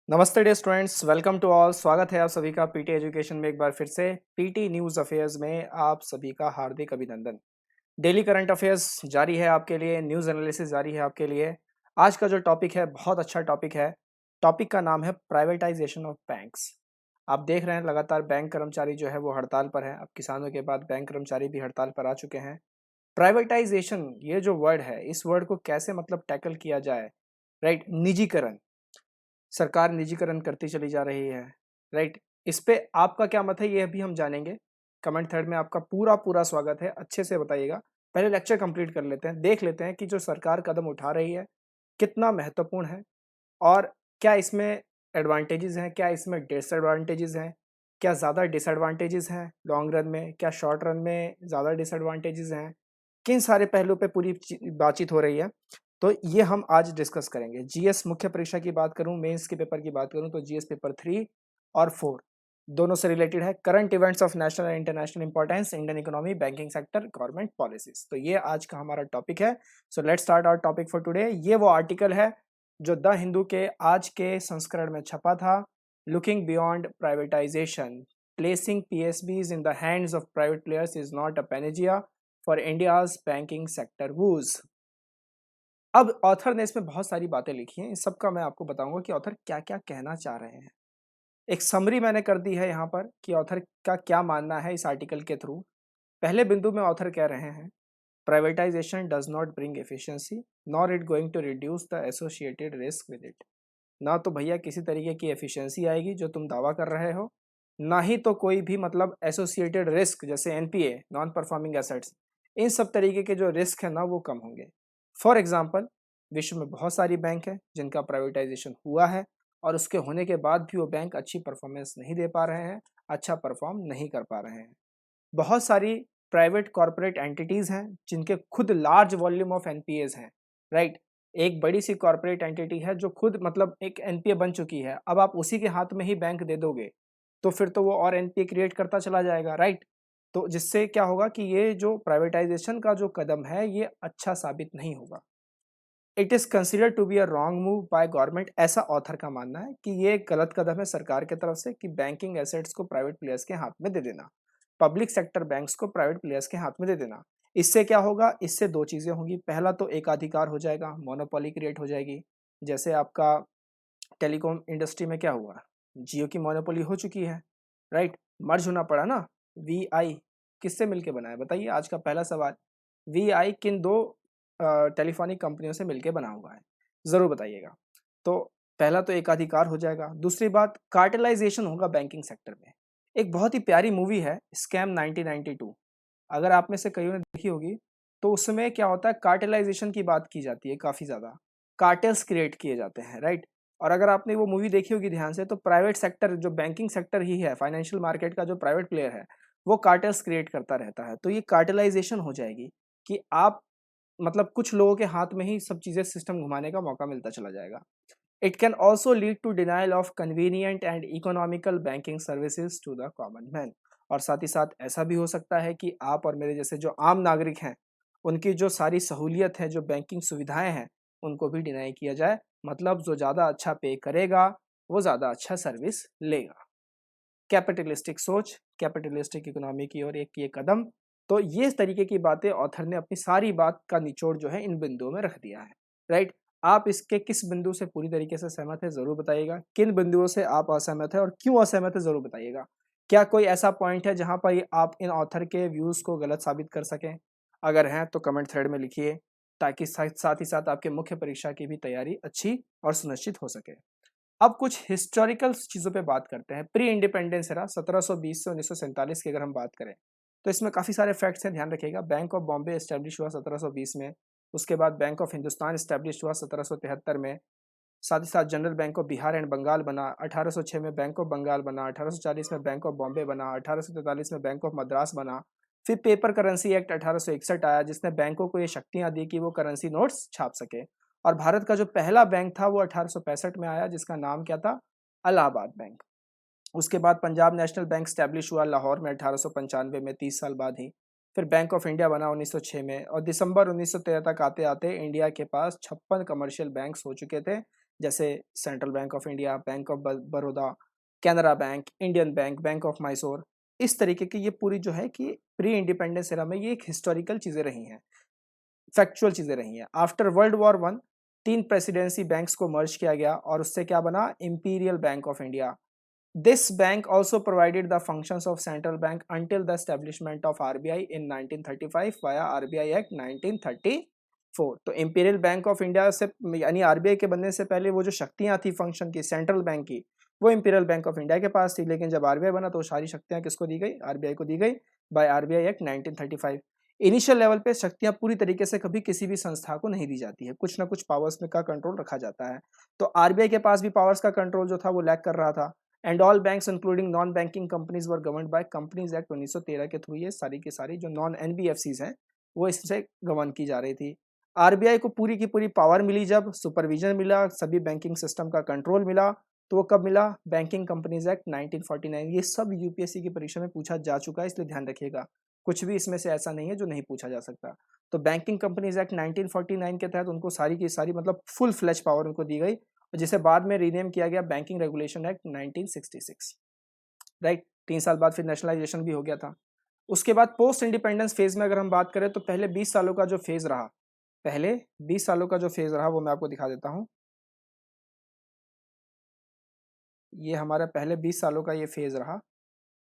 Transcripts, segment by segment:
नमस्ते dear students, welcome to all. स्वागत है आप सभी का पीटी एजुकेशन में एक बार फिर से। पीटी न्यूज़ अफेयर्स में आप सभी का हार्दिक अभिनंदन। डेली करंट अफेयर्स जारी है आपके लिए, न्यूज़ एनालिसिस जारी है आपके लिए। आज का जो टॉपिक है बहुत अच्छा टॉपिक है। टॉपिक का नाम है प्राइवेटाइजेशन ऑफ बैंक्स। आप देख रहे हैं लगातार बैंक कर्मचारी जो है वो हड़ताल पर है। अब किसानों के बाद बैंक कर्मचारी भी हड़ताल पर आ चुके हैं। प्राइवेटाइजेशन ये जो वर्ड है, इस वर्ड को कैसे मतलब टैकल किया जाए, राइट। निजीकरण, सरकार निजीकरण करती चली जा रही है, राइट। इस पे आपका क्या मत है ये अभी हम जानेंगे। कमेंट थ्रेड में आपका पूरा पूरा स्वागत है, अच्छे से बताइएगा। पहले लेक्चर कंप्लीट कर लेते हैं, देख लेते हैं कि जो सरकार कदम उठा रही है कितना महत्वपूर्ण है और क्या इसमें एडवांटेजेस हैं, क्या इसमें डिसएडवांटेजेस हैं, क्या ज़्यादा डिसएडवांटेजेस हैं लॉन्ग रन में, क्या शॉर्ट रन में ज़्यादा डिसएडवांटेजेस हैं, किन सारे पहलू पे पूरी बातचीत हो रही है। तो ये हम आज डिस्कस करेंगे। जीएस मुख्य परीक्षा की बात करूं, मेंस के पेपर की बात करूं तो जीएस पेपर 3 और 4 दोनों से रिलेटेड है। Current events of national and international importance, Indian economy, banking sector, government policies, तो ये आज का हमारा टॉपिक है। So let's start our topic for today. ये वो आर्टिकल है जो द हिंदू के आज के संस्करण में छपा था। Looking beyond privatisation, placing PSBs in the hands of private players is not a panacea for India's banking sector woes. अब ऑथर ने इसमें बहुत सारी बातें लिखी हैं, इस सब का मैं आपको बताऊंगा कि ऑथर क्या क्या कहना चाह रहे हैं। एक समरी मैंने कर दी है यहाँ पर कि ऑथर का क्या मानना है इस आर्टिकल के थ्रू। पहले बिंदु में ऑथर कह रहे हैं, privatization does not bring efficiency nor it going to reduce the associated risk with it. ना तो भैया किसी तरीके की एफिशिएंसी आएगी जो तुम दावा कर रहे हो, ना ही तो कोई भी मतलब एसोसिएटेड रिस्क जैसे एनपीए, नॉन परफॉर्मिंग एसेट्स, इन सब तरीके के जो रिस्क है ना वो कम होंगे। फॉर एग्जाम्पल, विश्व में बहुत सारी बैंक है जिनका प्राइवेटाइजेशन हुआ है और उसके होने के बाद भी वो बैंक अच्छी परफॉर्मेंस नहीं दे पा रहे हैं, अच्छा परफॉर्म नहीं कर पा रहे हैं। बहुत सारी प्राइवेट कॉरपोरेट एंटिटीज हैं जिनके खुद लार्ज वॉल्यूम ऑफ एनपीएज हैं, राइट। एक बड़ी सी कॉरपोरेट एंटिटी है जो खुद मतलब एक एनपीए बन चुकी है, अब आप उसी के हाथ में ही बैंक दे दोगे तो फिर तो वो और एनपीए क्रिएट करता चला जाएगा, राइट। तो जिससे क्या होगा कि ये जो प्राइवेटाइजेशन का जो कदम है ये अच्छा साबित नहीं होगा। It is consider to be a wrong move by government, ऐसा ऑथर का मानना है कि ये एक गलत कदम है सरकार की तरफ से कि बैंकिंग एसेट्स को प्राइवेट प्लेयर्स के हाथ में दे देना, पब्लिक सेक्टर बैंक्स को प्राइवेट प्लेयर्स के हाथ में दे देना। इससे क्या होगा, इससे दो चीज़ें होंगी। पहला तो एकाधिकार हो जाएगा, मोनोपोली क्रिएट हो जाएगी। जैसे आपका टेलीकॉम इंडस्ट्री में क्या हुआ, जियो की मोनोपोली हो चुकी है, राइट। मर्ज होना पड़ा ना। वी आई किससे मिलके बना है बताइए, आज का पहला सवाल। वी आई किन दो टेलीफोनिक कंपनियों से मिलके बना हुआ है, ज़रूर बताइएगा। तो पहला तो एकाधिकार हो जाएगा। दूसरी बात, कार्टेलाइजेशन होगा बैंकिंग सेक्टर में। एक बहुत ही प्यारी मूवी है स्कैम 1992, अगर आप में से कईयों ने देखी होगी, तो उसमें क्या होता है, कार्टेलाइजेशन की बात की जाती है काफ़ी ज़्यादा। कार्टेल्स क्रिएट किए जाते हैं, राइट। और अगर आपने वो मूवी देखी होगी ध्यान से, तो प्राइवेट सेक्टर जो बैंकिंग सेक्टर ही है, फाइनेंशियल मार्केट का जो प्राइवेट प्लेयर है, वो कार्टेल्स क्रिएट करता रहता है। तो ये कार्टेलाइजेशन हो जाएगी कि आप मतलब कुछ लोगों के हाथ में ही सब चीज़ें, सिस्टम घुमाने का मौका मिलता चला जाएगा। It can also lead to denial of convenient and economical banking services to the common man. और साथ ही साथ ऐसा भी हो सकता है कि आप और मेरे जैसे जो आम नागरिक हैं, उनकी जो सारी सहूलियत है, जो बैंकिंग सुविधाएं हैं, उनको भी डिनाई किया जाए। मतलब जो ज़्यादा अच्छा पे करेगा वो ज़्यादा अच्छा सर्विस लेगा। कैपिटलिस्टिक सोच, कैपिटलिस्टिक इकोनॉमी की ओर एक ये कदम। तो ये इस तरीके की बातें ऑथर ने अपनी सारी बात का निचोड़ जो है इन बिंदुओं में रख दिया है, राइट। आप इसके किस बिंदु से पूरी तरीके से सहमत है ज़रूर बताइएगा, किन बिंदुओं से आप असहमत है और क्यों असहमत है ज़रूर बताइएगा। क्या कोई ऐसा पॉइंट है जहां पर आप इन ऑथर के व्यूज़ को गलत साबित कर सकें? अगर हैं तो कमेंट थ्रेड में लिखिए, ताकि साथ ही साथ आपके मुख्य परीक्षा की भी तैयारी अच्छी और सुनिश्चित हो सके। अब कुछ हिस्टोरिकल चीज़ों पे बात करते हैं। प्री इंडिपेंडेंस एरा 1720 से 1947 की अगर हम बात करें, तो इसमें काफ़ी सारे फैक्ट्स हैं, ध्यान रखिएगा। बैंक ऑफ बॉम्बे एस्टैब्लिश हुआ 1720 में। उसके बाद बैंक ऑफ हिंदुस्तान एस्टैब्लिश हुआ 1773 में। साथ ही साथ general bank of Bihar and Bengal बना। 1806 में बैंक ऑफ बंगाल बना। 1840 में बैंक ऑफ बॉम्बे बना। 1843 में बैंक ऑफ मद्रास बना। फिर पेपर करेंसी एक्ट 1861 आया, जिसने बैंकों को ये शक्तियां दी कि वो करेंसी नोट्स छाप सके। और भारत का जो पहला बैंक था वो 1865 में आया, जिसका नाम क्या था, इलाहाबाद बैंक। उसके बाद पंजाब नेशनल बैंक स्टैब्लिश हुआ लाहौर में 1895 में, 30 साल बाद ही। फिर बैंक ऑफ इंडिया बना 1906 में, और दिसंबर 1913 तक आते आते इंडिया के पास 56 कमर्शियल बैंक्स हो चुके थे, जैसे central bank of India, bank of Baroda, Canara bank, Indian bank, bank of Mysore. इस तरीके की ये पूरी जो है कि प्री इंडिपेंडेंस एरा में ये एक हिस्टोरिकल चीज़ें रही हैं, फैक्चुअल चीज़ें रही हैं। After world war one 3 presidency banks को मर्ज किया गया और उससे क्या बना, imperial bank of India. This bank also provided the functions of central bank until the establishment of RBI in 1935 via RBI Act 1934। तो इंपीरियल बैंक ऑफ इंडिया से यानी आरबीआई के बनने से पहले वो जो शक्तियां थी फंक्शन की सेंट्रल बैंक की, वो इंपीरियल बैंक ऑफ इंडिया के पास थी, लेकिन जब आरबीआई बना तो सारी शक्तियां किसको दी गई, आरबीआई को दी गई by RBI act 1935। Initial level पे शक्तियां पूरी तरीके से कभी किसी भी संस्था को नहीं दी जाती है, कुछ ना कुछ पावर्स में का कंट्रोल रखा जाता है। तो आरबीआई के पास भी पावर्स का कंट्रोल जो था वो लैक कर रहा था। And all banks including non banking companies were governed by companies act 1913 के थ्रू ये सारी की सारी जो नॉन एनबीएफसीज हैं वो इससे गवर्न की जा रही थी। आरबीआई को पूरी की पूरी पावर मिली, जब सुपरविजन मिला, सभी बैंकिंग सिस्टम का कंट्रोल मिला, तो वो कब मिला, बैंकिंग कंपनीज एक्ट 1949। ये सब यूपीएससी की परीक्षा में पूछा जा चुका है, इसलिए ध्यान रखिएगा, कुछ भी इसमें से ऐसा नहीं है जो नहीं पूछा जा सकता। तो बैंकिंग कंपनीज एक्ट 1949 के तहत उनको सारी की सारी मतलब फुल फ्लेज पावर उनको दी गई, जिसे बाद में रीनेम किया गया बैंकिंग रेगुलेशन एक्ट 1966। राइट, 3 साल बाद फिर नेशनलाइजेशन भी हो गया था। उसके बाद पोस्ट इंडिपेंडेंस फेज में अगर हम बात करें तो पहले 20 सालों का जो फेज रहा, पहले 20 सालों का जो फेज रहा वो मैं आपको दिखा देता हूं। ये हमारा पहले 20 सालों का ये फेज रहा।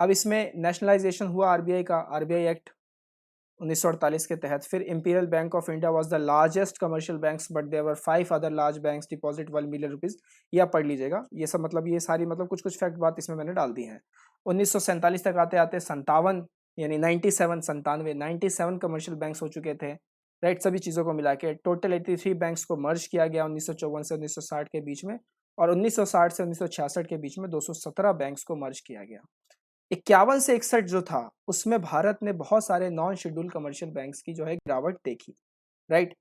अब इसमें नेशनलाइजेशन हुआ आरबीआई का, आरबीआई एक्ट 1948 के तहत। फिर imperial bank of India was the largest commercial banks but there were 5 other large banks deposit 1 million rupees. ये आप पढ़ लीजिएगा, ये सब मतलब ये सारी मतलब कुछ कुछ फैक्ट बात इसमें मैंने डाल दी है। 1947 तक आते आते 57 यानी 97 कमर्शियल बैंक्स हो चुके थे। राइट, सभी चीज़ों को मिला के टोटल 83 बैंक्स को मर्ज किया गया 1954 से 1960 के बीच में, और 1960 से 1966 के बीच में 217 बैंक्स को मर्ज किया गया। 51 से 61 जो था उसमें भारत ने बहुत सारे नॉन शेड्यूल कमर्शियल बैंक्स की जो है गिरावट देखी। राइट,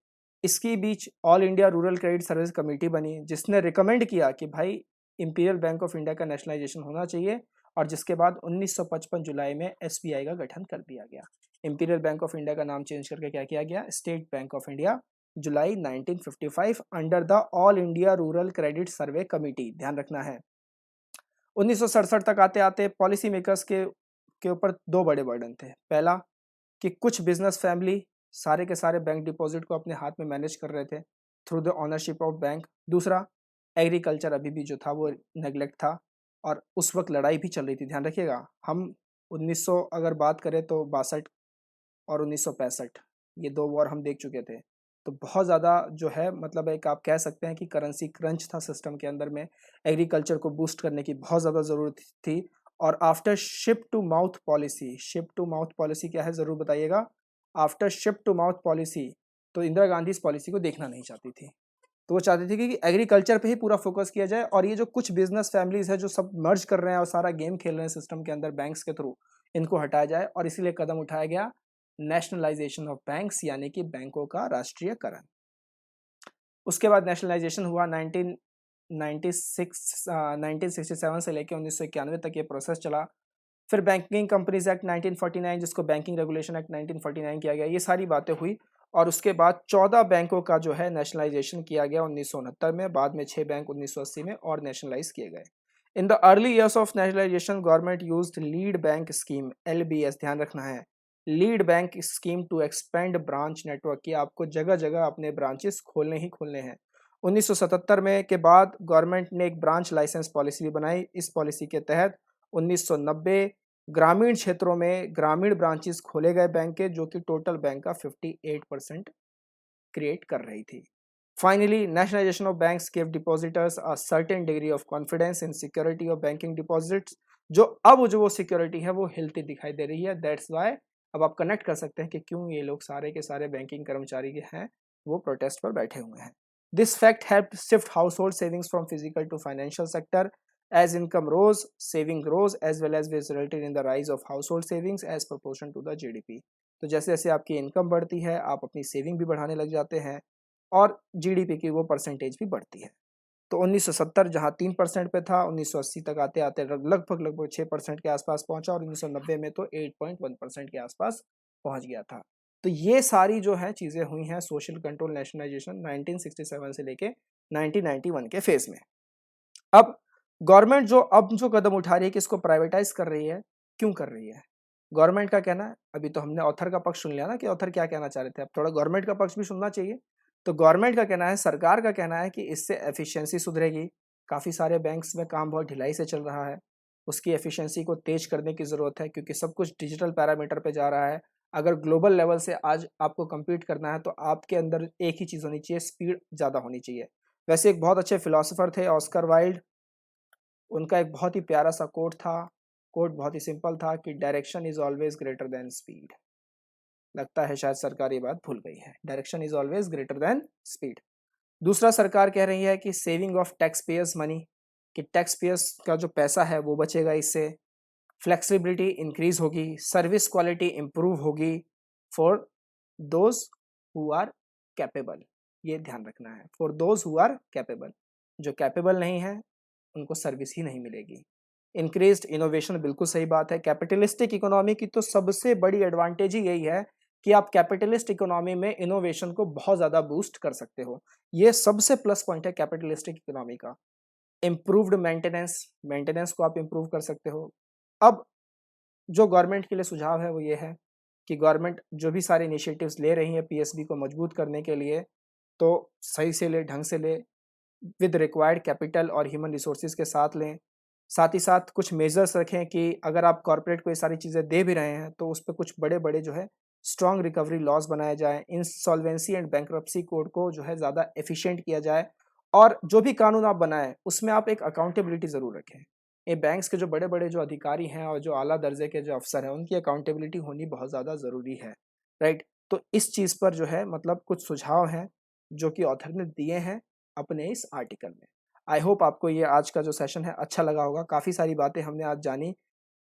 इसके बीच all India rural credit service committee बनी जिसने रिकमेंड किया कि भाई इंपीरियल बैंक ऑफ इंडिया का नेशनलाइजेशन होना चाहिए, और जिसके बाद 1955 जुलाई में एसबीआई का गठन कर दिया गया। इंपीरियल बैंक ऑफ इंडिया का नाम चेंज करके क्या किया गया, state bank of India, July 1955 under the all India rural credit survey committee. ध्यान रखना है 1967 तक आते आते पॉलिसी मेकर्स के ऊपर दो बड़े बर्डन थे। पहला कि कुछ बिजनेस फैमिली सारे के सारे बैंक डिपॉजिट को अपने हाथ में मैनेज कर रहे थे through the ownership of bank. दूसरा, एग्रीकल्चर अभी भी जो था वो नेग्लेक्ट था, और उस वक्त लड़ाई भी चल रही थी। ध्यान रखिएगा, हम 1900 अगर बात करें तो 62 और 1965 ये दो वॉर हम देख चुके थे। तो बहुत ज़्यादा जो है मतलब एक आप कह सकते हैं कि करेंसी क्रंच था सिस्टम के अंदर में, एग्रीकल्चर को बूस्ट करने की बहुत ज़्यादा ज़रूरत थी। और after ship to mouth policy, ship to mouth policy क्या है ज़रूर बताइएगा। After ship to mouth policy, तो इंदिरा गांधी इस पॉलिसी को देखना नहीं चाहती थी, तो वो चाहती थी कि एग्रीकल्चर पे ही पूरा फोकस किया जाए, और ये जो कुछ बिजनेस फैमिलीज है जो सब मर्ज कर रहे हैं और सारा गेम खेल रहे हैं सिस्टम के अंदर बैंक्स के थ्रू, इनको हटाया जाए, और इसीलिए कदम उठाया गया नेशनलाइजेशन ऑफ बैंक्स यानी कि बैंकों का राष्ट्रीयकरण। उसके बाद नेशनलाइजेशन हुआ 1967 से लेकर 1991 तक ये प्रोसेस चला। फिर बैंकिंग कंपनीज एक्ट 1949 जिसको बैंकिंग रेगुलेशन एक्ट 1949 किया गया, ये सारी बातें हुई, और उसके बाद 14 बैंकों का जो है नेशनलाइजेशन किया गया 1969 में, बाद में 6 बैंक 1980 में और नेशनलाइज किए गए। In the early years of nationalisation government used lead bank scheme LBS, ध्यान रखना है, lead bank scheme to expand branch network, की आपको जगह जगह अपने ब्रांचेस खोलने ही खोलने हैं। 1977 में के बाद गवर्नमेंट ने एक ब्रांच लाइसेंस पॉलिसी भी बनाई। इस पॉलिसी के तहत 1990 ग्रामीण क्षेत्रों में ग्रामीण ब्रांचेस खोले गए बैंक के, जो कि टोटल बैंक का 58% क्रिएट कर रही थी। Finally nationalisation of banks give depositors a certain degree of confidence in security of banking deposits, जो अब जो वो सिक्योरिटी है वो हिलती दिखाई दे रही है। दैट्स वाई अब आप कनेक्ट कर सकते हैं कि क्यों ये लोग सारे के सारे बैंकिंग कर्मचारी के हैं वो प्रोटेस्ट पर बैठे हुए हैं। This fact help shift household savings from physical to financial sector. As income rose, saving rose as well as this resulted in the rise of household savings as proportion to the GDP। तो जैसे जैसे आपकी income बढ़ती है आप अपनी saving भी बढ़ाने लग जाते हैं, और जीडीपी की वो परसेंटेज भी बढ़ती है। तो 1970 जहां 3% पे था, 1980 तक आते आते लगभग लगभग 6% के आसपास पहुंचा, और 1990 में तो 8.1% के आसपास पहुंच गया था। तो ये सारी जो है चीज़ें हुई हैं सोशल कंट्रोल नेशनलाइजेशन 1967 से लेके 1991 के फेज में। अब गवर्नमेंट जो कदम उठा रही है कि इसको प्राइवेटाइज कर रही है, क्यों कर रही है? गवर्नमेंट का कहना है, अभी तो हमने ऑथर का पक्ष सुन लिया ना कि ऑथर क्या कहना चाह रहे थे, अब थोड़ा गवर्नमेंट का पक्ष भी सुनना चाहिए। तो गवर्नमेंट का कहना है, सरकार का कहना है कि इससे एफिशिएंसी सुधरेगी, काफ़ी सारे बैंक्स में काम बहुत ढिलाई से चल रहा है, उसकी एफिशिएंसी को तेज करने की ज़रूरत है क्योंकि सब कुछ डिजिटल पैरामीटर पे जा रहा है। अगर ग्लोबल लेवल से आज आपको कम्पीट करना है तो आपके अंदर एक ही चीज़ होनी चाहिए, स्पीड ज़्यादा होनी चाहिए। वैसे एक बहुत अच्छे फिलोसोफर थे ऑस्कर वाइल्ड, उनका एक बहुत ही प्यारा सा कोट था, कोट बहुत ही सिंपल था कि direction is always greater than speed. लगता है शायद सरकार ये बात भूल गई है, direction is always greater than speed. दूसरा, सरकार कह रही है कि saving of tax payers money, कि टैक्स पेयर्स का जो पैसा है वो बचेगा इससे, फ्लेक्सिबिलिटी इंक्रीज होगी, सर्विस क्वालिटी इंप्रूव होगी for those who are capable. ये ध्यान रखना है, for those who are capable, जो कैपेबल नहीं है उनको सर्विस ही नहीं मिलेगी। इंक्रीज्ड इनोवेशन, बिल्कुल सही बात है। कैपिटलिस्टिक इकोनॉमी की तो सबसे बड़ी एडवांटेज ही यही है कि आप कैपिटलिस्ट इकोनॉमी में इनोवेशन को बहुत ज़्यादा बूस्ट कर सकते हो। ये सबसे प्लस पॉइंट है कैपिटलिस्टिक इकोनॉमी का। इम्प्रूव्ड मेंटेनेंस, मेंटेनेंस को आप इम्प्रूव कर सकते हो। अब जो गवर्नमेंट के लिए सुझाव है वो ये है कि गवर्नमेंट जो भी सारे इनिशिएटिव्स ले रही है पीएसबी को मजबूत करने के लिए, तो सही से ले, ढंग से ले, विद रिक्वायर्ड कैपिटल और ह्यूमन रिसोर्सेज के साथ लें। साथ ही साथ कुछ मेजर्स रखें कि अगर आप कॉर्पोरेट को ये सारी चीज़ें दे भी रहे हैं तो उस पे कुछ बड़े-बड़े जो है स्ट्रॉन्ग रिकवरी लॉज बनाए जाएँ। इंसॉल्वेंसी एंड बैंक्रप्सी कोड को जो है ज़्यादा एफिशिएंट किया जाए और जो भी कानून आप बनाएँ उसमें आप एक अकाउंटेबिलिटी ज़रूर रखें। ये बैंक्स के जो बड़े-बड़े जो अधिकारी हैं और जो आला दर्जे के जो अफ़सर हैं उनकी अकाउंटेबिलिटी होनी बहुत ज़्यादा ज़रूरी है, राइट? तो इस चीज़ पर जो है मतलब कुछ सुझाव हैं जो कि ऑथर ने दिए हैं अपने इस आर्टिकल में। आई होप आपको ये आज का जो सेशन है अच्छा लगा होगा। काफ़ी सारी बातें हमने आज जानी,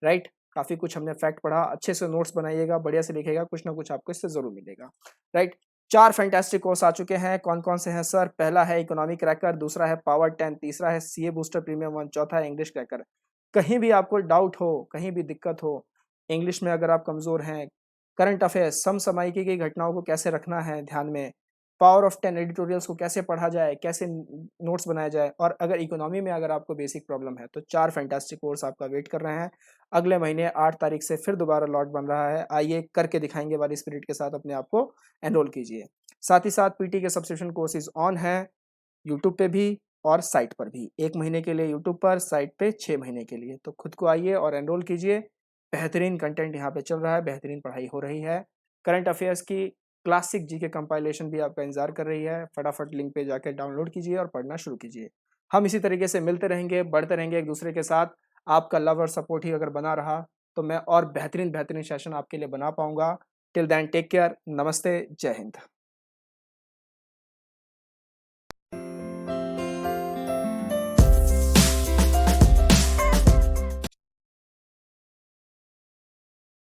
राइट? काफ़ी कुछ हमने फैक्ट पढ़ा। अच्छे से नोट्स बनाइएगा, बढ़िया से लिखिएगा, कुछ ना कुछ आपको इससे ज़रूर मिलेगा, राइट? 4 फैंटास्टिक कोर्स आ चुके हैं। कौन-कौन से हैं सर? पहला है इकोनॉमी क्रैकर, दूसरा है पावर 10, तीसरा है सीए बूस्टर प्रीमियम 1, चौथा है इंग्लिश क्रैकर। कहीं भी आपको डाउट हो, कहीं भी दिक्कत हो, इंग्लिश में अगर आप कमज़ोर हैं, करंट अफेयर्स, समसामयिकी की घटनाओं को कैसे रखना है ध्यान में, पावर ऑफ 10 एडिटोरियल्स को कैसे पढ़ा जाए, कैसे नोट्स बनाया जाए, और अगर इकोनॉमी में अगर आपको बेसिक प्रॉब्लम है तो 4 फैंटास्टिक कोर्स आपका वेट कर रहे हैं। अगले महीने 8 तारीख से फिर दोबारा लॉट बन रहा है। आइए करके दिखाएंगे वाली स्पिरिट के साथ अपने आप को एनरोल कीजिए। साथ ही साथ पीटी के सब्सक्रिप्शन कोर्सेज ऑन है, यूट्यूब पे भी और साइट पर भी। 1 महीने के लिए यूट्यूब पर, साइट पे 6 महीने के लिए। तो खुद को आइए और एनरोल कीजिए। बेहतरीन कंटेंट यहाँ पे चल रहा है, बेहतरीन पढ़ाई हो रही है। करंट अफेयर्स की क्लासिक जीके कंपाइलेशन भी आपका इंतजार कर रही है। फटाफट लिंक पे जाकर डाउनलोड कीजिए और पढ़ना शुरू कीजिए। हम इसी तरीके से मिलते रहेंगे, बढ़ते रहेंगे एक दूसरे के साथ। आपका लव और सपोर्ट ही अगर बना रहा तो मैं और बेहतरीन बेहतरीन सेशन आपके लिए बना पाऊंगा। टिल देन टेक केयर, नमस्ते, जय हिंद।